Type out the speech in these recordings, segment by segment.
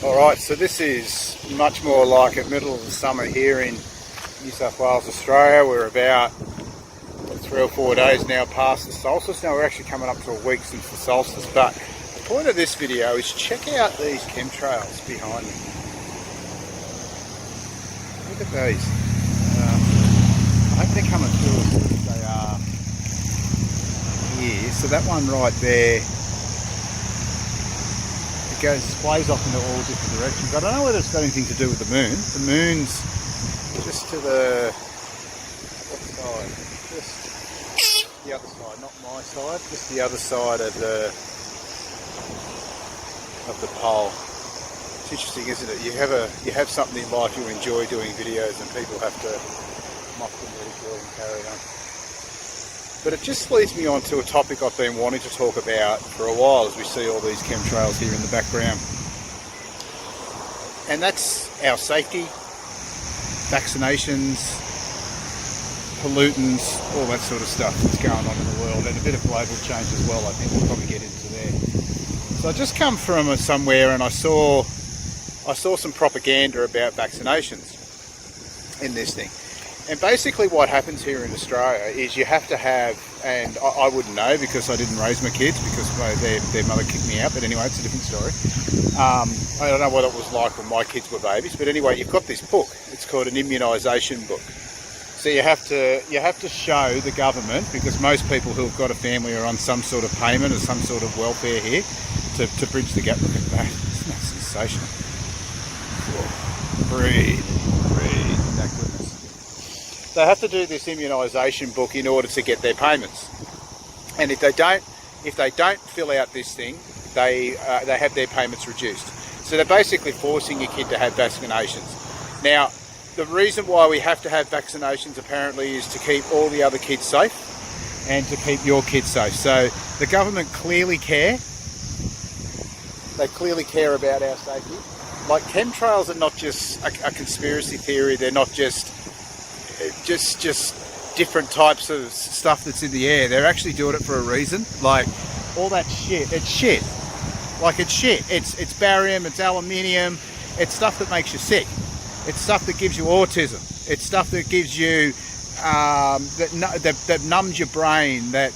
Alright, so this is much more like a middle of the summer here in New South Wales, Australia. We're about 3 or 4 days now past the solstice. Now we're actually coming up to a week since the solstice, but the point of this video is check out these chemtrails behind me. Look at these. I hope they're coming through as good as they are here. So that one right there, it splays off into all different directions. I don't know whether it's got anything to do with the moon. The moon's just to the what side? Just the other side, not my side, just the other side of the pole. It's interesting, isn't it? You have something in life you enjoy doing videos, and people have to mock and ridicule and carry on. But it just leads me on to a topic I've been wanting to talk about for a while, as we see all these chemtrails here in the background. And that's our safety, vaccinations, pollutants, all that sort of stuff that's going on in the world, and a bit of global change as well. I think we'll probably get into there. So I just come from somewhere and I saw some propaganda about vaccinations in this thing. And basically what happens here in Australia is you have to have, and I wouldn't know because I didn't raise my kids because their mother kicked me out, but anyway, it's a different story. I don't know what it was like when my kids were babies, but anyway, you've got this book. It's called an immunisation book. So you have to show the government, because most people who have got a family are on some sort of payment or some sort of welfare here to bridge the gap. Look at that. Isn't that sensational? Breathe. That goodness. They have to do this immunisation book in order to get their payments, and if they don't fill out this thing, they have their payments reduced. So they're basically forcing your kid to have vaccinations. Now, the reason why we have to have vaccinations apparently is to keep all the other kids safe and to keep your kids safe. So the government clearly care. They clearly care about our safety. Like, chemtrails are not just a conspiracy theory. They're not just different types of stuff that's in the air. They're actually doing it for a reason. Like, all that shit, it's shit. Like, it's shit. It's barium, it's aluminium, it's stuff that makes you sick. It's stuff that gives you autism. It's stuff that gives you that numbs your brain, that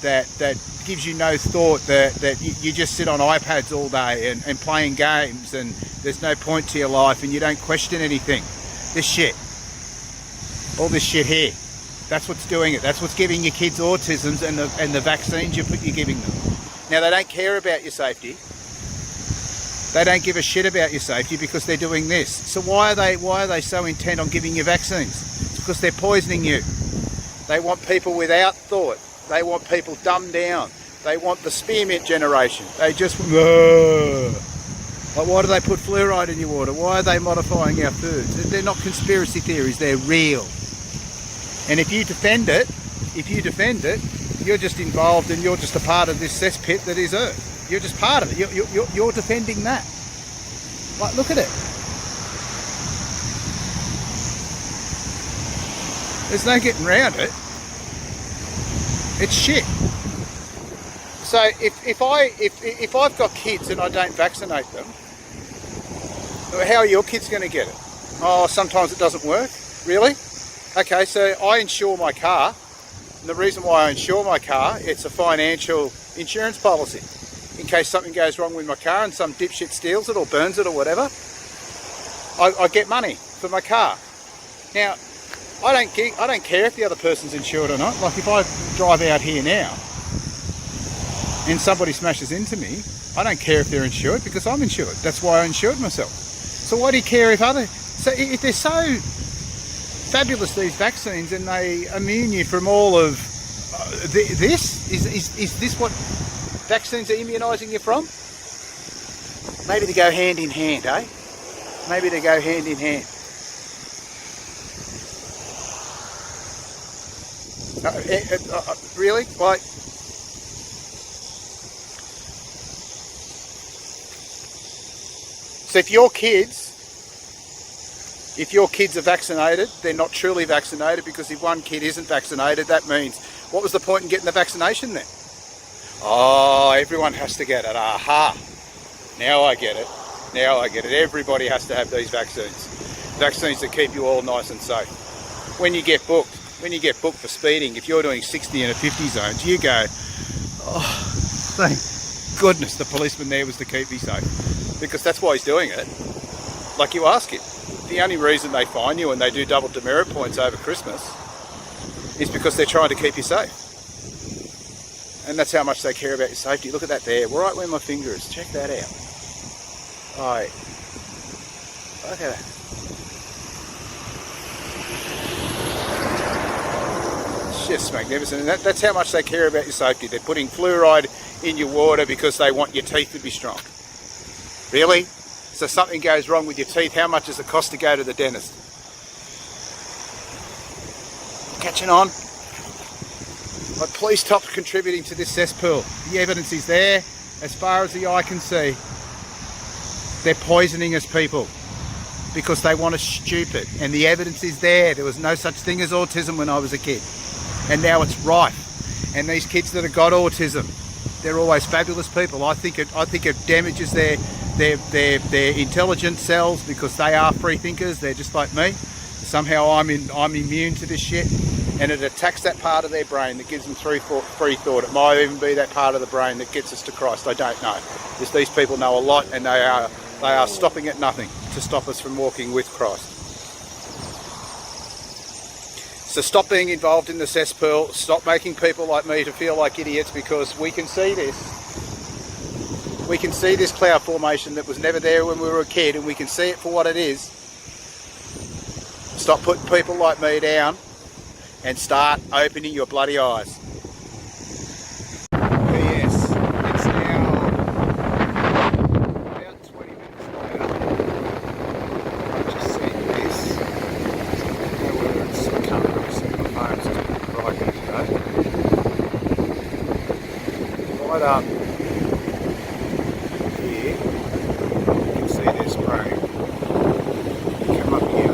gives you no thought, that you just sit on iPads all day and playing games, and there's no point to your life, and you don't question anything. This shit. All this shit here, that's what's doing it. That's what's giving your kids autisms and the vaccines you're giving them. Now, they don't care about your safety. They don't give a shit about your safety because they're doing this. So why are they so intent on giving you vaccines? It's because they're poisoning you. They want people without thought. They want people dumbed down. They want the spearmint generation. They just like, why do they put fluoride in your water? Why are they modifying our foods? They're not conspiracy theories. They're real. And if you defend it, you're just involved, and you're just a part of this cesspit that is Earth. You're just part of it. You're defending that. Like, look at it. There's no getting around it. It's shit. So if I've got kids and I don't vaccinate them, how are your kids going to get it? Oh, sometimes it doesn't work. Really? Okay, so I insure my car, and the reason why I insure my car, it's a financial insurance policy. In case something goes wrong with my car and some dipshit steals it or burns it or whatever, I get money for my car. Now, I don't care if the other person's insured or not. Like, if I drive out here now and somebody smashes into me, I don't care if they're insured because I'm insured. That's why I insured myself. So why do you care if if they're so fabulous, these vaccines, and they immune you from all of this? Is this what vaccines are immunising you from? Maybe they go hand in hand, eh? Maybe they go hand in hand. Really? Like, so if your kids are vaccinated, they're not truly vaccinated, because if one kid isn't vaccinated, that means, what was the point in getting the vaccination then? Oh, everyone has to get it. Aha. Now I get it. Now I get it. Everybody has to have these vaccines. Vaccines that keep you all nice and safe. When you get booked for speeding, if you're doing 60 in a 50 zones, you go, oh, thank goodness the policeman there was to keep me safe. Because that's why he's doing it. Like you ask him. The only reason they fine you and they do double demerit points over Christmas is because they're trying to keep you safe. And that's how much they care about your safety. Look at that there, right where my finger is. Check that out. Alright. Look at that. It's just magnificent. And that's how much they care about your safety. They're putting fluoride in your water because they want your teeth to be strong. Really? So something goes wrong with your teeth, how much does it cost to go to the dentist? Catching on? But please stop contributing to this cesspool. The evidence is there, as far as the eye can see. They're poisoning us, people, because they want us stupid. And the evidence is there. There was no such thing as autism when I was a kid. And now it's rife. And these kids that have got autism, they're always fabulous people. I think it damages their intelligent cells because they are free thinkers. They're just like me. Somehow I'm immune to this shit. And it attacks that part of their brain that gives them free thought. It might even be that part of the brain that gets us to Christ. I don't know. Just these people know a lot, and they are stopping at nothing to stop us from walking with Christ. So stop being involved in the cesspool. Stop making people like me to feel like idiots, because we can see this. We can see this cloud formation that was never there when we were a kid, and we can see it for what it is. Stop putting people like me down and start opening your bloody eyes. Yes, it's now about 20 minutes later. I've just seen this. I don't know whether it's coming up, so my phone's just right today. Right up here, you can see this spraying. Come up here.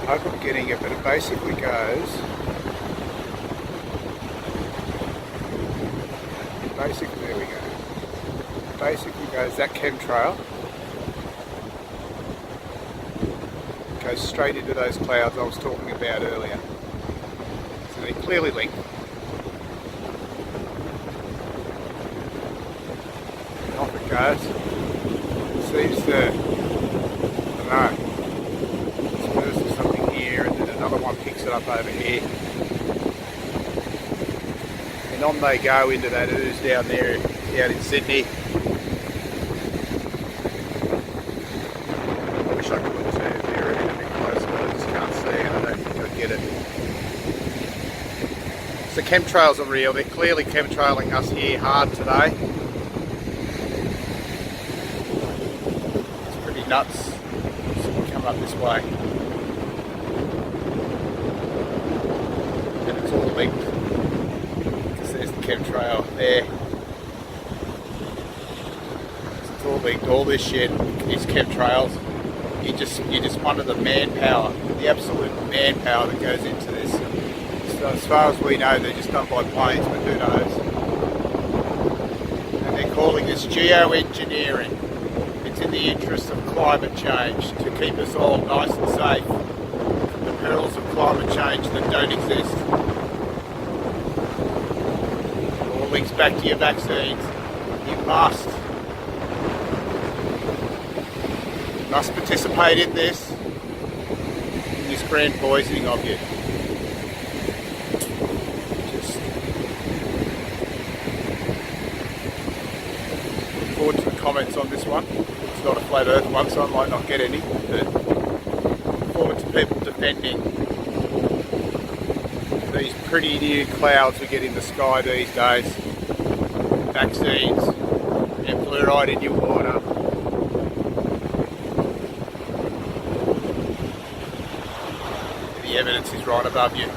I hope I'm getting it, but it basically goes, there we go. It basically goes, that chemtrail goes straight into those clouds I was talking about earlier. So they're clearly linked. And off it goes. It seems to, I don't know, disperses something here, and then another one picks it up over here. And on they go into that ooze down there, down in Sydney. I wish I could zoom there a bit closer, but I just can't see it. I don't think I get it. So chemtrails are real. They're clearly chemtrailing us here hard today. It's pretty nuts. So we'll come up this way. And it's all linked. Because there's the chemtrail there. So it's all linked. All this shit is chemtrails. You just wonder the manpower, the absolute manpower that goes into this. So as far as we know, they're just done by planes, but who knows? And they're calling this geoengineering. It's in the interest of climate change, to keep us all nice and safe from the perils of climate change that don't exist. All links back to your vaccines. You must participate in this grand poisoning of you. Just look forward to the comments on this one. It's not a flat earth one, so I might not get any, but look forward to people defending these pretty new clouds we get in the sky these days. Vaccines and fluoride in your water. The evidence is right above you.